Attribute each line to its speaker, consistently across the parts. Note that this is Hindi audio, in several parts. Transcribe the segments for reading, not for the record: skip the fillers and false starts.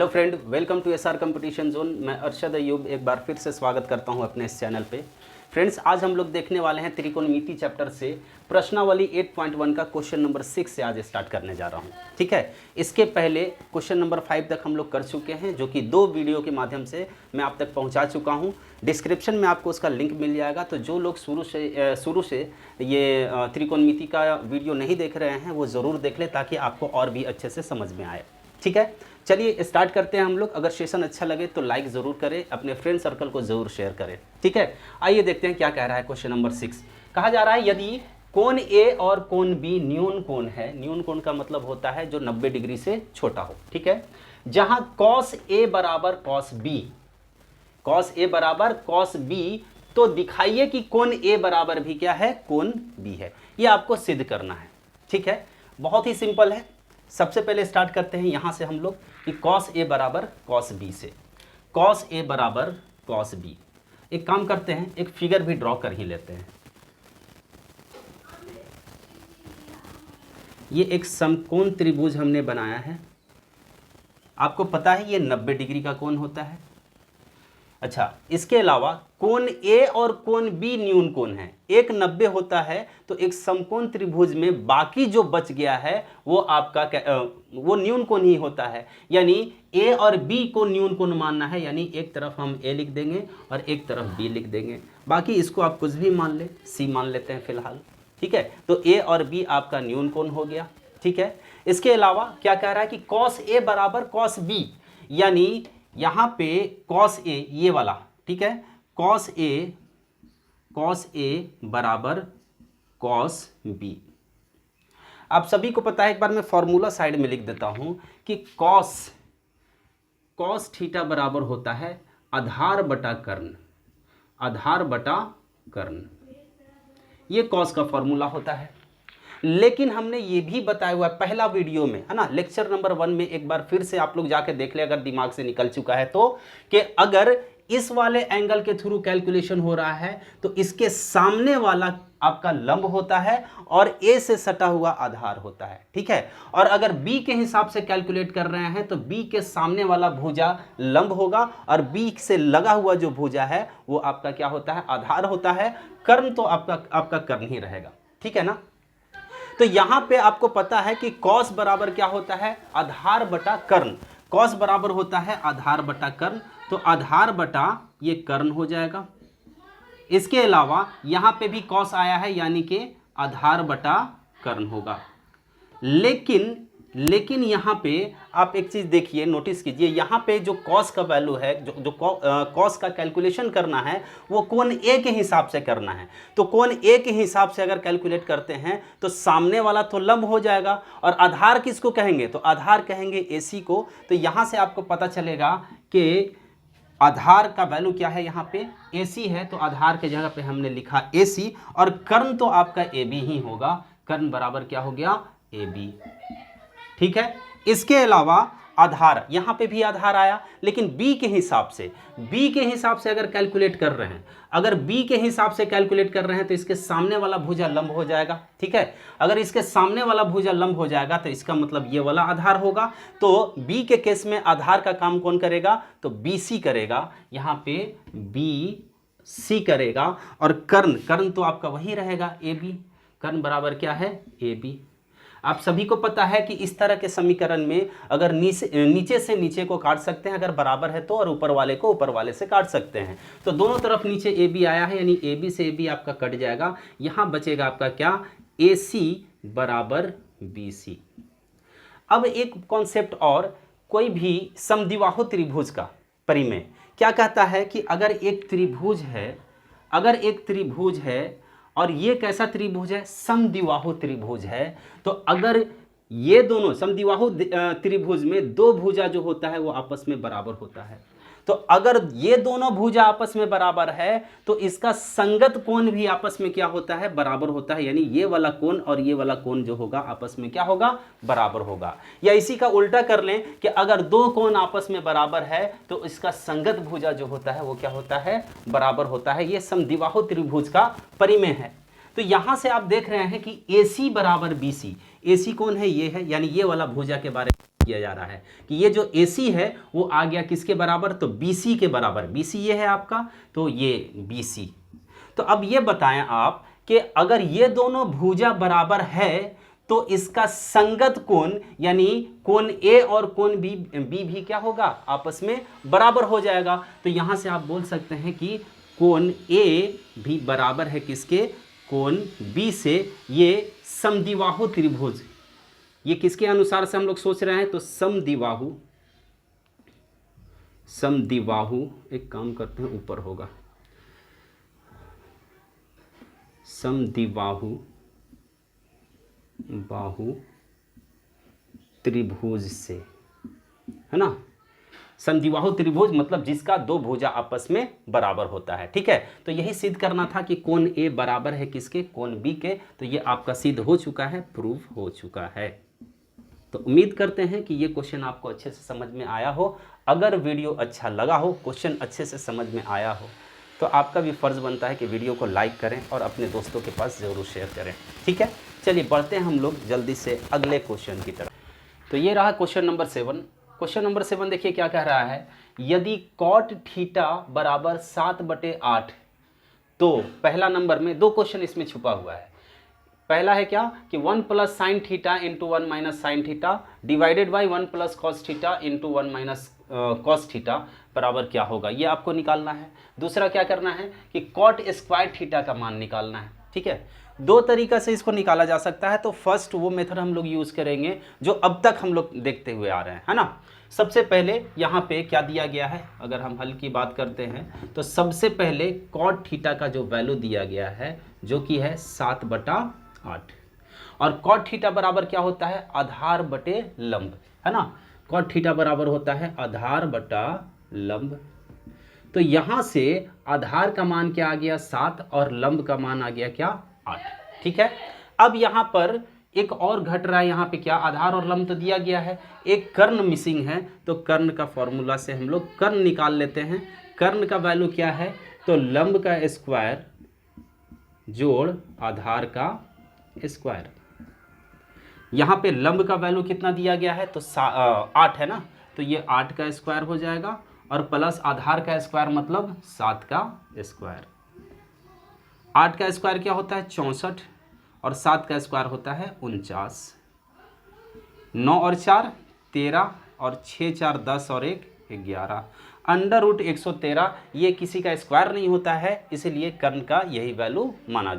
Speaker 1: Hello friend, welcome to SR competition zone. मैं अरशद अयूब एक बार फिर से स्वागत करता हूं अपने इस चैनल पे। फ्रेंड्स, आज हम लोग देखने वाले हैं त्रिकोणमिति चैप्टर से प्रश्नावली 8.1 का क्वेश्चन नंबर 6 से आज स्टार्ट करने जा रहा हूं। ठीक है, इसके पहले क्वेश्चन नंबर 5 तक हम लोग कर चुके हैं, जो कि 2 वीडियो के माध्यम से मैं आप तक पहुंचा चुका हूं। डिस्क्रिप्शन में आपको उसका लिंक मिल जाएगा, तो जो लोग शुरू से ये त्रिकोणमिति का वीडियो नहीं देख रहे हैं वो ज़रूर देख लें, ताकि आपको और भी अच्छे से समझ में आए। ठीक है, चलिए स्टार्ट करते हैं हम लोग। अगर सेशन अच्छा लगे तो लाइक ज़रूर करें, अपने फ्रेंड सर्कल को ज़रूर शेयर करें। ठीक है, आइए देखते हैं क्या कह रहा है क्वेश्चन नंबर 6। कहा जा रहा है यदि कोण ए और कोण बी न्यून कोण है। न्यून कोण का मतलब होता है जो 90 डिग्री से छोटा हो। ठीक है, जहां कॉस ए बराबर कॉस बी, कॉस ए बराबर कॉस बी, तो दिखाइए कि कोण ए बराबर भी क्या है, कोण बी है। ये आपको सिद्ध करना है। ठीक है, बहुत ही सिंपल है। सबसे पहले स्टार्ट करते हैं यहां से हम लोग कि कॉस ए बराबर कॉस बी से। कॉस ए बराबर कॉस बी, एक काम करते हैं, एक फिगर भी ड्रॉ कर ही लेते हैं। ये एक समकोण त्रिभुज हमने बनाया है। आपको पता है ये 90 डिग्री का कोण होता है। अच्छा, इसके अलावा कोण ए और कोण बी न्यून कोण है। एक 90 होता है, तो एक समकोण त्रिभुज में बाकी जो बच गया है वो आपका वो न्यून कोण ही होता है। यानी ए और बी को न्यून कोण मानना है, यानी एक तरफ हम ए लिख देंगे और एक तरफ बी लिख देंगे। बाकी इसको आप कुछ भी मान ले, सी मान लेते हैं फिलहाल। ठीक है, तो ए और बी आपका न्यून कोण हो गया। ठीक है, इसके अलावा क्या कह रहा है कि कॉस ए बराबर कॉस बी, यानी यहां पे कॉस ए ये वाला, ठीक है, कॉस ए बराबर कॉस बी। आप सभी को पता है, एक बार मैं फॉर्मूला साइड में लिख देता हूं कि कॉस थीटा बराबर होता है आधार बटा कर्ण। आधार बटा कर्ण, ये कॉस का फॉर्मूला होता है। लेकिन हमने ये भी बताया हुआ है पहला वीडियो में, है ना, लेक्चर नंबर 1 में, एक बार फिर से आप लोग जाके देख ले अगर दिमाग से निकल चुका है तो, कि अगर इस वाले एंगल के थ्रू कैलकुलेशन हो रहा है तो इसके सामने वाला आपका लंब होता है और ए से सटा हुआ आधार होता है। ठीक है, और अगर बी के हिसाब से कैलकुलेट कर रहे हैं तो बी के सामने वाला भुजा लंब होगा और बी से लगा हुआ जो भुजा है वो आपका क्या होता है, आधार होता है। कर्ण तो आपका कर्ण ही रहेगा। ठीक है ना, तो यहां पे आपको पता है कि कॉस बराबर क्या होता है, आधार बटा कर्ण। कॉस बराबर होता है आधार बटा कर्ण, तो आधार बटा ये कर्ण हो जाएगा। इसके अलावा यहां पे भी कॉस आया है, यानी कि आधार बटा कर्ण होगा। लेकिन यहां पे आप एक चीज देखिए, नोटिस कीजिए, यहां पे जो कॉस का वैल्यू है, जो कॉस का कैलकुलेशन करना है वो कोण ए के हिसाब से करना है। तो कोण ए के हिसाब से अगर कैलकुलेट करते हैं तो सामने वाला तो लंब हो जाएगा, और आधार किसको कहेंगे, तो आधार कहेंगे एसी को। तो यहां से आपको पता चलेगा कि आधार का वैल्यू क्या है, यहाँ पे एसी है, तो आधार के जगह पे हमने लिखा एसी, और कर्ण तो आपका ए बी ही होगा। कर्ण बराबर क्या हो गया, ए बी। ठीक है, इसके अलावा आधार, यहां पे भी आधार आया, लेकिन बी के हिसाब से अगर कैलकुलेट कर रहे हैं, अगर बी के हिसाब से कैलकुलेट कर रहे हैं तो इसके सामने वाला भुजा लंब हो जाएगा। ठीक है, अगर इसके सामने वाला भुजा लंब हो जाएगा तो इसका मतलब ये वाला आधार होगा। तो बी के केस में आधार का काम कौन करेगा, तो बी सी करेगा। यहां पे बी सी करेगा, और कर्ण तो आपका वही रहेगा, ए बी। कर्ण बराबर क्या है, ए बी। आप सभी को पता है कि इस तरह के समीकरण में अगर नीचे से नीचे को काट सकते हैं, अगर बराबर है तो, और ऊपर वाले को ऊपर वाले से काट सकते हैं। तो दोनों तरफ नीचे ए बी आया है, यानी ए बी से ए बी आपका कट जाएगा। यहां बचेगा आपका क्या, ए सी बराबर बी सी। अब एक कॉन्सेप्ट और, कोई भी समद्विबाहु त्रिभुज का परिमेय क्या कहता है कि अगर एक त्रिभुज है और ये कैसा त्रिभुज है, समद्विबाहु त्रिभुज है, तो अगर ये दोनों समद्विबाहु त्रिभुज में दो भुजा जो होता है वो आपस में बराबर होता है, तो अगर ये दोनों भुजा आपस में बराबर है तो इसका संगत कोण भी आपस में क्या होता है, बराबर होता है। यानी ये वाला कोण और ये वाला कोण जो होगा आपस में क्या होगा, बराबर होगा। या इसी का उल्टा कर लें कि अगर दो कोण आपस में बराबर है तो इसका संगत भुजा जो होता है वो क्या होता है, बराबर होता है। ये समद्विबाहु त्रिभुज का परिमेय है। तो यहां से आप देख रहे हैं कि AC बराबर BC। AC कौन है, ये है, यानी ये वाला भुजा के बारे में किया जा रहा है कि ये जो AC है वो आ गया किसके बराबर, तो BC के बराबर। BC ये है आपका, तो ये BC। तो अब ये बताएं आप कि अगर ये दोनों भुजा बराबर है तो इसका संगत कोण यानी कोण A और कोण B भी क्या होगा, आपस में बराबर हो जाएगा। तो यहां से आप बोल सकते हैं कि कोण A भी बराबर है किसके, कोण B से। ये समद्विबाहु त्रिभुज, ये किसके अनुसार से हम लोग सोच रहे हैं, तो समद्विबाहु, समद्विबाहु, एक काम करते हैं ऊपर होगा, समद्विबाहु त्रिभुज से, है ना। समद्विबाहु त्रिभुज मतलब जिसका दो भुजा आपस में बराबर होता है, ठीक है। तो यही सिद्ध करना था कि कोण A बराबर है किसके, कोण B के। तो ये आपका सिद्ध हो चुका है, प्रूफ हो चुका है। तो उम्मीद करते हैं कि ये क्वेश्चन आपको अच्छे से समझ में आया हो। अगर वीडियो अच्छा लगा हो, क्वेश्चन अच्छे से समझ में आया हो, तो आपका भी फ़र्ज़ बनता है कि वीडियो को लाइक करें और अपने दोस्तों के पास ज़रूर शेयर करें, ठीक है। चलिए बढ़ते हैं हम लोग जल्दी से अगले क्वेश्चन की तरफ। तो ये रहा क्वेश्चन नंबर 7। क्वेश्चन नंबर 7 देखिए क्या कह रहा है, यदि कॉट थीटा बराबर 7/8, तो पहला नंबर में दो क्वेश्चन इसमें छुपा हुआ है। पहला है क्या कि 1 plus sine theta into 1 minus sine theta divided by 1 plus cos theta into 1 minus cos theta बराबर क्या होगा, ये आपको निकालना है। दूसरा क्या करना है कि कॉट स्क्वायर थीटा का मान निकालना है, ठीक है। दो तरीका से इसको निकाला जा सकता है। तो फर्स्ट वो मेथड हम लोग यूज़ करेंगे जो अब तक हम लोग देखते हुए आ रहे हैं, है ना। सबसे पहले यहाँ पे क्या दिया गया है, अगर हम हल की बात करते हैं तो सबसे पहले कॉट थीटा का जो वैल्यू दिया गया है जो कि है 7/8, और कॉट थीटा बराबर क्या होता है, आधार बटे लंब, है ना। कॉट थीटा बराबर होता है आधार बटा लंब। तो यहाँ से आधार का मान क्या आ गया 7 और लंब का मान आ गया क्या 8, ठीक है। अब यहाँ पर एक और घट रहा है, यहाँ पे क्या, आधार और लंब तो दिया गया है, एक कर्ण मिसिंग है। तो कर्ण का फॉर्मूला से हम लोग कर्ण निकाल लेते हैं। कर्ण का वैल्यू क्या है, तो लंब का स्क्वायर जोड़ आधार का स्क्वायर। यहाँ पे लंब का वैल्यू कितना दिया गया है, तो 8 है ना, तो ये 8 का स्क्वायर हो जाएगा और प्लस आधार का स्क्वायर मतलब 7 का स्क्वायर। 8 का स्क्वायर क्या होता है 64 और 7 का स्क्वायर होता है 49। 9 और 4 13 और 6 4 10 और 1 11। अंडर रूट 113 ये किसी का स्क्वायर नहीं होता है, इसलिए कर्ण का यही वैल्यू माना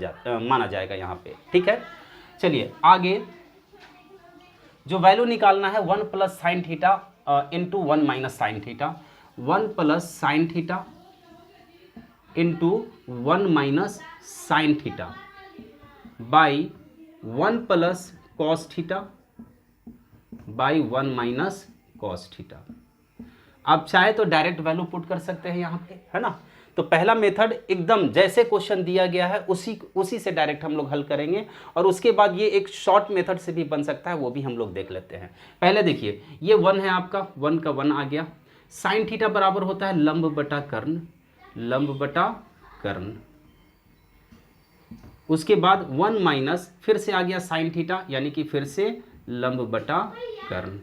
Speaker 1: जाएगा यहाँ पे, ठीक है। चलिए आगे जो वैल्यू निकालना है 1 plus sine theta into 1 minus sine theta, 1 plus sine theta into 1 minus sine theta by 1 plus cos theta by 1 minus cos theta. आप चाहे तो डायरेक्ट वैल्यू पुट कर सकते हैं यहाँ पे, है ना। तो पहला मेथड एकदम जैसे क्वेश्चन दिया गया है उसी से डायरेक्ट हम लोग हल करेंगे, और उसके बाद ये एक शॉर्ट मेथड से भी बन सकता है, वो भी हम लोग देख लेते हैं। पहले देखिए ये 1 है आपका, 1 का 1 आ गया। साइन थीटा बराबर होता है लंब बटा कर्ण, लंब बटा कर्ण। उसके बाद 1 माइनस फिर से आ गया साइन थीटा यानी कि फिर से लंब बटा कर्ण,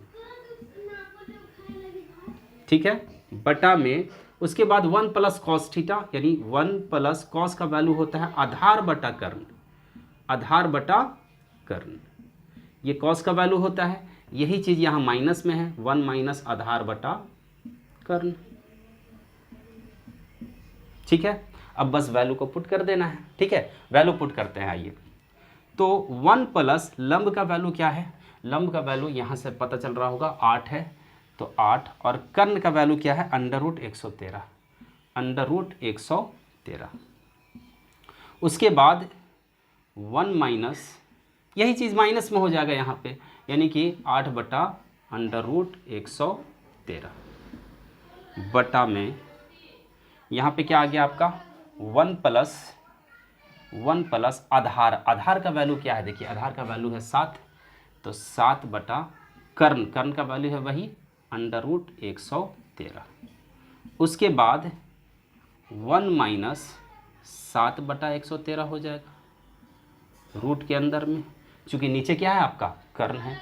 Speaker 1: ठीक है, बटा में। उसके बाद 1 प्लस कॉस थीटा यानी 1 प्लस कॉस का वैल्यू होता है आधार बटा कर्ण, आधार बटा कर्ण। ये कॉस का वैल्यू होता है, यही चीज़ यहाँ माइनस में है, 1 माइनस आधार बटा कर्ण, ठीक है। अब बस वैल्यू को पुट कर देना है, ठीक है। वैल्यू पुट करते हैं, आइए। तो 1 प्लस लंब का वैल्यू क्या है, लंब का वैल्यू यहाँ से पता चल रहा होगा 8 है, तो 8, और कर्ण का वैल्यू क्या है अंडर रूट 113, अंडर रूट 113। उसके बाद 1 माइनस, यही चीज़ माइनस में हो जाएगा यहाँ पे, यानी कि 8 बटा अंडर रूट 113 बटा में यहाँ पे क्या आ गया आपका 1 प्लस आधार, आधार का वैल्यू क्या है, देखिए आधार का वैल्यू है 7, तो 7 बटा कर्ण, कर्ण का वैल्यू है वही अंडर रूट 113। उसके बाद 1 माइनस 7 बटा 113 हो जाएगा रूट के अंदर में, चूँकि नीचे क्या है आपका कर्ण है,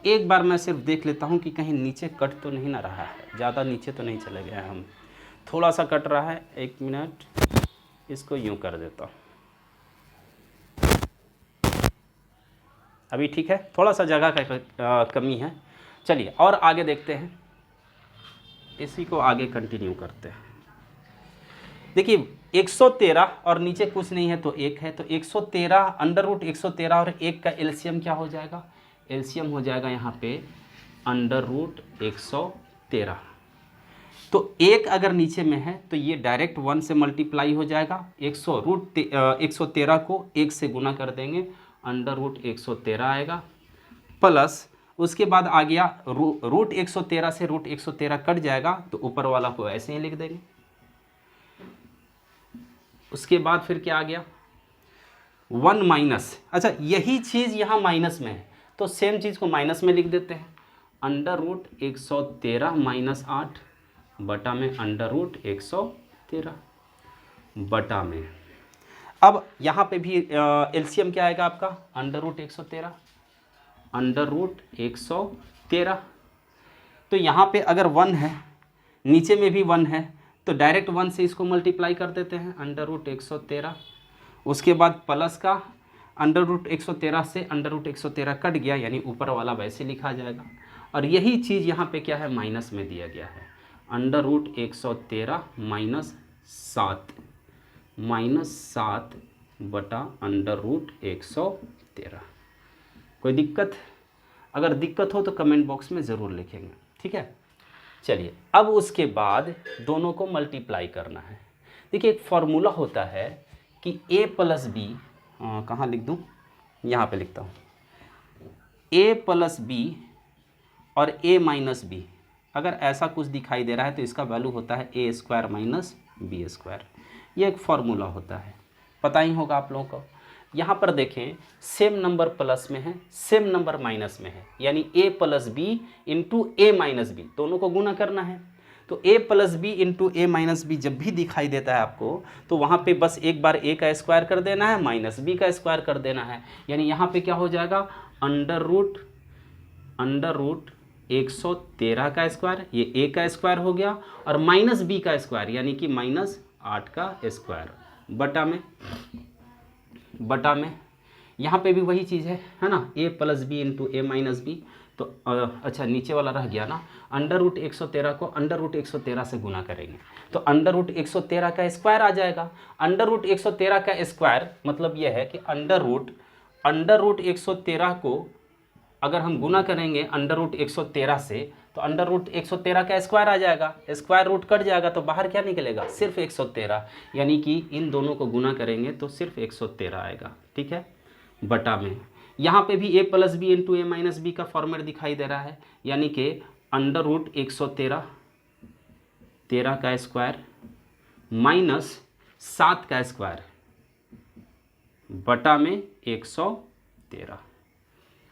Speaker 1: एक बार मैं सिर्फ देख लेता हूँ कि कहीं नीचे कट तो नहीं ना रहा है, ज़्यादा नीचे तो नहीं चले गए हम, थोड़ा सा कट रहा है। 1 मिनट, इसको यूँ कर देता हूँ, अभी ठीक है, थोड़ा सा जगह का कमी है। चलिए और आगे देखते हैं, इसी को आगे कंटिन्यू करते हैं। देखिए 113 और नीचे कुछ नहीं है तो 1 है, तो 113 अंडर रूट 113 और 1 का एलसीएम क्या हो जाएगा, एलसीएम हो जाएगा यहाँ पे अंडर रूट 113। तो 1 अगर नीचे में है तो ये डायरेक्ट 1 से मल्टीप्लाई हो जाएगा, 113 को 1 से गुना कर देंगे, अंडर रूट 113 आएगा, प्लस उसके बाद आ गया रूट 113 से रूट 113 कट जाएगा, तो ऊपर वाला को ऐसे ही लिख देंगे। उसके बाद फिर क्या आ गया 1 माइनस, अच्छा यही चीज़ यहाँ माइनस में है तो सेम चीज़ को माइनस में लिख देते हैं, अंडर रूट 113 माइनस 8 बटा में अंडर रूट 113 बटा में। अब यहाँ पे भी एलसीएम क्या आएगा आपका, अंडर रूट 113 अंडर रूट 113। तो यहाँ पे अगर 1 है, नीचे में भी 1 है, तो डायरेक्ट 1 से इसको मल्टीप्लाई कर देते हैं, अंडर रूट 113। उसके बाद प्लस का अंडर रूट 113 से अंडर रूट 113 कट गया, यानी ऊपर वाला वैसे लिखा जाएगा। और यही चीज़ यहाँ पे क्या है, माइनस में दिया गया है, अंडर रूट 113 माइनस 7 बटा अंडर रूट 113। कोई दिक्कत? अगर दिक्कत हो तो कमेंट बॉक्स में ज़रूर लिखेंगे, ठीक है। चलिए अब उसके बाद दोनों को मल्टीप्लाई करना है। देखिए एक फार्मूला होता है कि a प्लस बी, कहाँ लिख दूँ, यहाँ पे लिखता हूँ, a प्लस बी और a माइनस बी, अगर ऐसा कुछ दिखाई दे रहा है तो इसका वैल्यू होता है a square minus B square. ये एक फार्मूला होता है, पता ही होगा आप लोगों को। यहाँ पर देखें सेम नंबर प्लस में है, सेम नंबर माइनस में है, यानी a plus b into a minus b, दोनों को गुना करना है। तो a plus b into a minus b जब भी दिखाई देता है आपको, तो वहाँ पे बस एक बार a का स्क्वायर कर देना है, माइनस b का स्क्वायर कर देना है, यानी यहाँ पे क्या हो जाएगा, अंडर रूट 113 का स्क्वायर, ये a का स्क्वायर हो गया, और माइनस b का स्क्वायर यानी कि माइनस 8 का स्क्वायर बटा में। यहाँ पे भी वही चीज़ है ना, a plus b into a minus b. तो अच्छा नीचे वाला रह गया ना, अंडर रूट 113 को अंडर रूट 113 से गुना करेंगे तो अंडर रूट 113 का स्क्वायर आ जाएगा। अंडर रूट 113 का स्क्वायर मतलब यह है कि अंडर रूट 113 को अगर हम गुना करेंगे अंडर रूट 113 से, तो अंडर रूट 113 का स्क्वायर आ जाएगा, स्क्वायर रूट कट जाएगा तो बाहर क्या निकलेगा, सिर्फ 113, यानी कि इन दोनों को गुना करेंगे तो सिर्फ 113 आएगा, ठीक है, बटा में। यहाँ पे भी a plus b into a minus b का फॉर्मेट दिखाई दे रहा है, यानी कि अंडर रूट 113 का स्क्वायर माइनस 7 का स्क्वायर बटा में 113,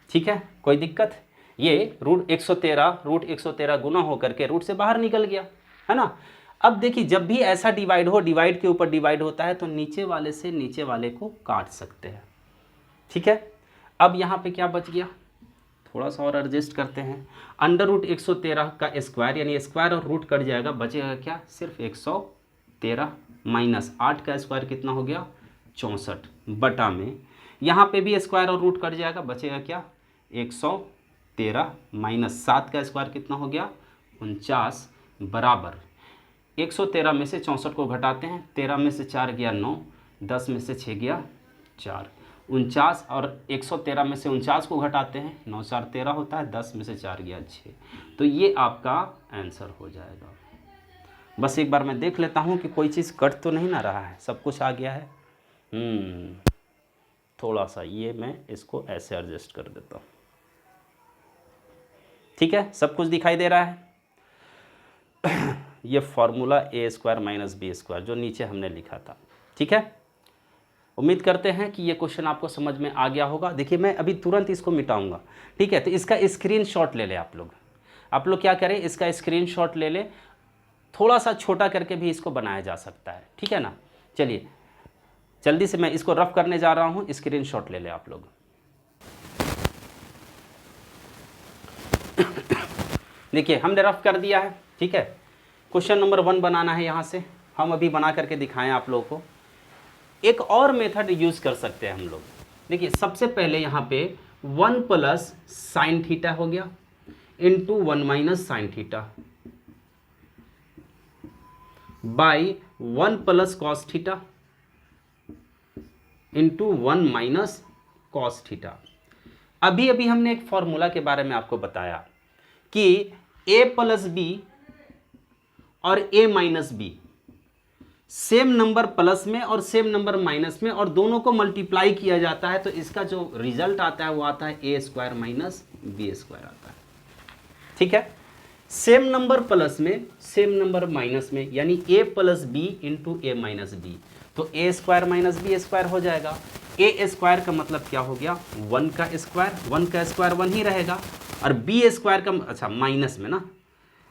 Speaker 1: ठीक है। कोई दिक्कत? ये रूट 113 गुना होकर के रूट से बाहर निकल गया, है ना। अब देखिए जब भी ऐसा डिवाइड हो, डिवाइड के ऊपर डिवाइड होता है, तो नीचे वाले से नीचे वाले को काट सकते हैं, ठीक है। अब यहाँ पे क्या बच गया, थोड़ा सा और एडजस्ट करते हैं, अंडर रूट 113 का स्क्वायर यानी स्क्वायर और रूट कट जाएगा, बचेगा क्या, सिर्फ 113 माइनस 8 का स्क्वायर कितना हो गया, 64 बटा में। यहाँ पे भी स्क्वायर और रूट कट जाएगा, बचेगा क्या, 113 माइनस 7 का स्क्वायर कितना हो गया, 49 बराबर 113 में से 64 को घटाते हैं, 13 में से 4 गया 9, 10 में से 6 गया 4, 49, और 113 में से 49 को घटाते हैं, 9 4 13 होता है, 10 में से 4 गया 6, तो ये आपका आंसर हो जाएगा। बस एक बार मैं देख लेता हूँ कि कोई चीज़ कट तो नहीं ना रहा है, सब कुछ आ गया है। थोड़ा सा ये मैं इसको ऐसे एडजस्ट कर देता हूँ, ठीक है, सब कुछ दिखाई दे रहा है। ये formula a square minus B square जो नीचे हमने लिखा था, ठीक है। उम्मीद करते हैं कि ये क्वेश्चन आपको समझ में आ गया होगा। देखिए मैं अभी तुरंत इसको मिटाऊंगा, ठीक है, तो इसका स्क्रीनशॉट ले लें आप लोग क्या करें, इसका स्क्रीनशॉट ले लें, थोड़ा सा छोटा करके भी इसको बनाया जा सकता है, ठीक है ना। चलिए जल्दी से मैं इसको रफ करने जा रहा हूँ, स्क्रीनशॉट ले लें आप लोग। देखिए हमने रफ कर दिया है, ठीक है। क्वेश्चन नंबर 1 बनाना है, यहाँ से हम अभी बना करके दिखाएं आप लोगों को। एक और मेथड यूज़ कर सकते हैं हम लोग। देखिए सबसे पहले यहाँ पे 1 प्लस साइन थीटा हो गया into 1 minus sine theta by 1 plus cos theta into 1 minus cos theta. अभी अभी हमने एक फॉर्मूला के बारे में आपको बताया कि a प्लस बी और a minus B same number plus में और सेम नंबर माइनस में, और दोनों को मल्टीप्लाई किया जाता है तो इसका जो रिजल्ट आता है वो आता है a square minus B square आता है, ठीक है। सेम नंबर प्लस में सेम नंबर माइनस में, यानी a plus b into a minus b, तो a square minus B square हो जाएगा। a स्क्वायर का मतलब क्या हो गया, 1 का स्क्वायर, 1 का स्क्वायर 1 ही रहेगा, और b स्क्वायर का अच्छा माइनस में ना,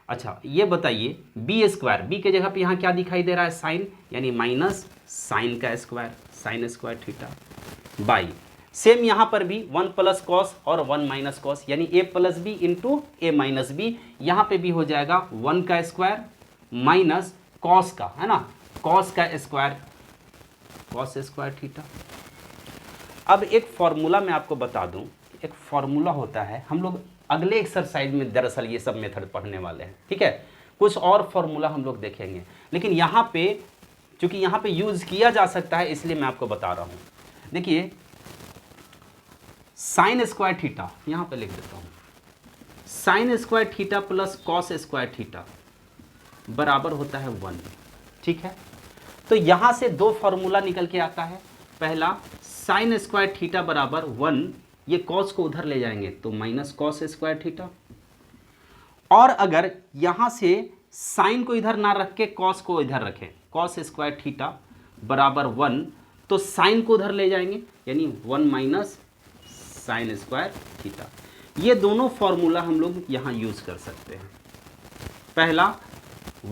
Speaker 1: अच्छा ये बताइए बी स्क्वायर, बी के जगह पे यहाँ क्या दिखाई दे रहा है, साइन, यानी माइनस साइन का square, sine square theta by same यहाँ पर भी 1 प्लस कॉस और 1 माइनस कॉस, यानी a plus b into a minus b, यहाँ पे भी हो जाएगा 1 का स्क्वायर माइनस कॉस का, है ना, कॉस का स्क्वायर, कॉस स्क्वायर थीटा। अब एक फॉर्मूला मैं आपको बता दूं, एक फॉर्मूला होता है, हम लोग अगले एक्सरसाइज में दरअसल ये सब मेथड पढ़ने वाले हैं, ठीक है। कुछ और फॉर्मूला हम लोग देखेंगे, लेकिन यहाँ पे चूंकि यहाँ पे यूज किया जा सकता है इसलिए मैं आपको बता रहा हूँ। देखिए साइन स्क्वायर थीटा यहाँ पे लिख देता हूँ, sign square theta plus cos square theta बराबर होता है 1, ठीक है। तो यहाँ से दो फॉर्मूला निकल के आता है। पहला साइन स्क्वायर थीटा बराबर 1, ये कॉस को उधर ले जाएंगे तो माइनस कॉस स्क्वायर थीटा, और अगर यहाँ से साइन को इधर ना रख के कॉस को इधर रखें, कॉस स्क्वायर थीटा बराबर 1, तो साइन को उधर ले जाएंगे यानी 1 माइनस साइन स्क्वायर थीटा। ये दोनों फॉर्मूला हम लोग यहाँ यूज कर सकते हैं। पहला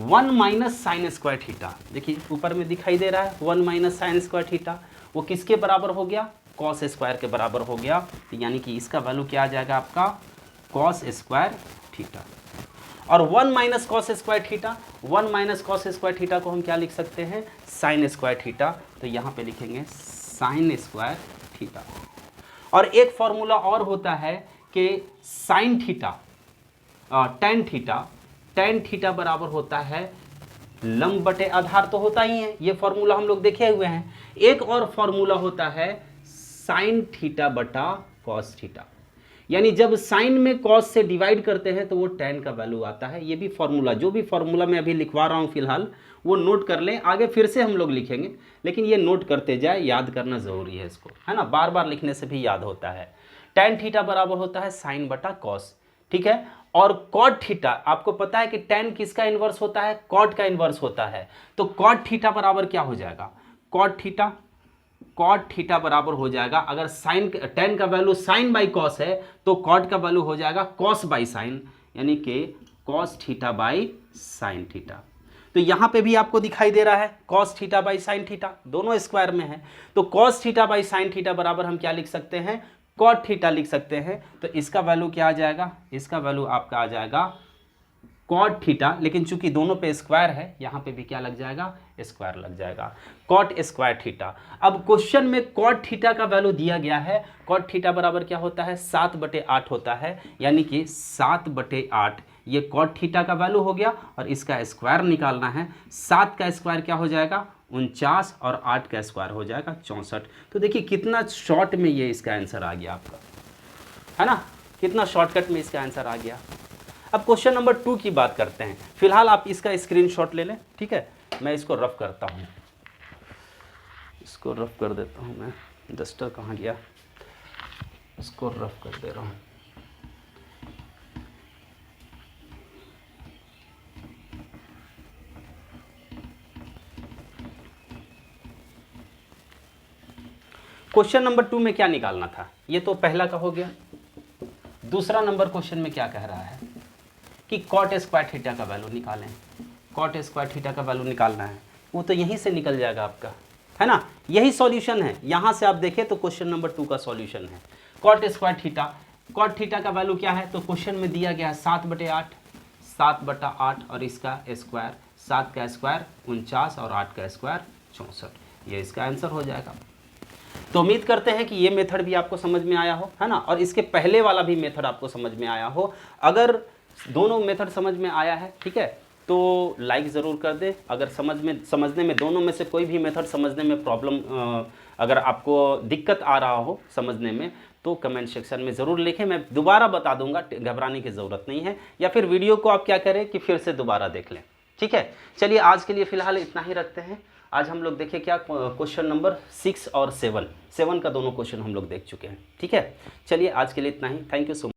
Speaker 1: 1 माइनस साइन स्क्वायर थीटा, देखिए ऊपर में दिखाई दे रहा है 1 माइनस साइन स्क्वायर थीटा, वो किसके बराबर हो गया, कॉस स्क्वायर के बराबर हो गया, यानी कि इसका वैल्यू क्या आ जाएगा आपका, कॉस स्क्वायर थीटा। और 1 minus cos square theta, 1 minus cos square theta को हम क्या लिख सकते हैं, साइन स्क्वायर थीटा, तो यहाँ पे लिखेंगे साइन स्क्वायर थीटा। और एक फॉर्मूला और होता है कि sine theta tan theta, tan theta बराबर होता है लंब बटे आधार, तो होता ही है, ये फॉर्मूला हम लोग देखे हुए हैं। एक और फॉर्मूला होता है साइन थीटा बटा कॉस थीटा, यानी जब साइन में कॉस से डिवाइड करते हैं तो वो टेन का वैल्यू आता है। ये भी फॉर्मूला, जो भी फॉर्मूला मैं अभी लिखवा रहा हूँ फिलहाल वो नोट कर लें, आगे फिर से हम लोग लिखेंगे, लेकिन ये नोट करते जाए, याद करना ज़रूरी है इसको, है ना, बार बार लिखने से भी याद होता है। टेन थीटा बराबर होता है साइन बटा कॉस, ठीक है। और कॉट थीटा, आपको पता है कि टेन किसका इन्वर्स होता है, कॉट का इन्वर्स होता है, तो कॉट थीटा बराबर क्या हो जाएगा, कॉट थीटा, कॉट थीटा बराबर हो जाएगा, अगर साइन टेन का वैल्यू साइन बाई कॉस है तो कॉट का वैल्यू हो जाएगा कॉस बाई साइन, यानी कि cos theta by sine theta. तो यहाँ पे भी आपको दिखाई दे रहा है cos theta by sine theta, दोनों स्क्वायर में है, तो cos theta by sine theta बराबर हम क्या लिख सकते हैं, कॉट थीटा लिख सकते हैं। तो इसका वैल्यू क्या आ जाएगा, इसका वैल्यू आपका आ जाएगा कॉट थीटा, लेकिन चूंकि दोनों पे स्क्वायर है यहाँ पे भी क्या लग जाएगा, स्क्वायर लग जाएगा, कॉट स्क्वायर थीटा। अब क्वेश्चन में कॉट थीटा का वैल्यू दिया गया है, कॉट थीटा बराबर क्या होता है, 7/8 होता है, यानी कि 7/8 ये कॉट थीटा का वैल्यू हो गया, और इसका स्क्वायर निकालना है, 7 का स्क्वायर क्या हो जाएगा 49, और 8 का स्क्वायर हो जाएगा 64। तो देखिए कितना शॉर्ट में ये इसका आंसर आ गया आपका, है ना, कितना शॉर्टकट में इसका आंसर आ गया। अब क्वेश्चन नंबर 2 की बात करते हैं। फिलहाल आप इसका स्क्रीनशॉट ले लें, ठीक है, मैं इसको रफ करता हूँ, इसको रफ कर देता हूँ, मैं डस्टर कहाँ गया, इसको रफ कर दे रहा हूँ। क्वेश्चन नंबर 2 में क्या निकालना था, ये तो पहला का हो गया। दूसरा नंबर क्वेश्चन में क्या कह रहा है कि कॉट स्क्वायर थीटा का वैल्यू निकालें, कॉट स्क्वायर थीटा का वैल्यू निकालना है, वो तो यहीं से निकल जाएगा आपका, है ना, यही सॉल्यूशन है। यहाँ से आप देखें तो क्वेश्चन नंबर 2 का सॉल्यूशन है cot square theta. Cot theta का वैल्यू क्या है, तो क्वेश्चन में दिया गया है 7/8, 7/8 और इसका स्क्वायर, 7 का स्क्वायर 49 और 8 का स्क्वायर 64, ये इसका आंसर हो जाएगा। तो उम्मीद करते हैं कि ये मेथड भी आपको समझ में आया हो, है ना, और इसके पहले वाला भी मेथड आपको समझ में आया हो। अगर दोनों मेथड समझ में आया है, ठीक है, तो लाइक ज़रूर कर दे। अगर समझने में दोनों में से कोई भी मेथड समझने में प्रॉब्लम, अगर आपको दिक्कत आ रहा हो समझने में, तो कमेंट सेक्शन में ज़रूर लिखें, मैं दोबारा बता दूंगा, घबराने की ज़रूरत नहीं है। या फिर वीडियो को आप क्या करें कि फिर से दोबारा देख लें, ठीक है। चलिए आज के लिए फ़िलहाल इतना ही रखते हैं। आज हम लोग देखें क्या, क्वेश्चन नंबर 6 और 7 का दोनों क्वेश्चन हम लोग देख चुके हैं, ठीक है। चलिए आज के लिए इतना ही। Thank you so much.